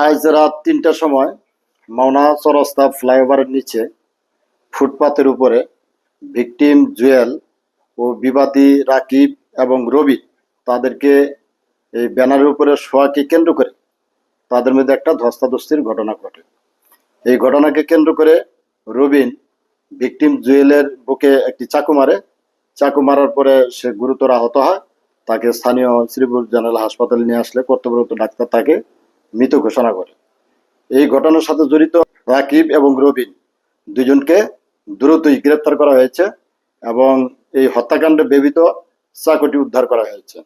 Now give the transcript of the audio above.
আজ রাত ৩টার সময় মাওনা চৌরাস্তা ফ্লাইওভারের নিচে ফুটপাতের উপরে ভিকটিম জুয়েল ও বিবাদী রাকিব এবং রবি তাদেরকে এই ব্যানারের উপরে শোয়াকে কেন্দ্র করে তাদের মধ্যে একটা ধস্তাধস্তির ঘটনা ঘটে। এই ঘটনাকে কেন্দ্র করে রবিন ভিকটিম জুয়েলের বুকে একটি চাকু মারে। চাকু মারার পরে সে গুরুতর আহত হয়। তাকে স্থানীয় শ্রীপুর জেনারেল হাসপাতালে নিয়ে আসলে কর্তব্যরত ডাক্তার তাকে মৃত ঘোষণা করে। এই ঘটনার সাথে জড়িত রাকিব এবং রবিন দুজনকে দ্রুতই গ্রেপ্তার করা হয়েছে এবং এই হত্যাকাণ্ডে ব্যবহৃত চাকুটি উদ্ধার করা হয়েছে।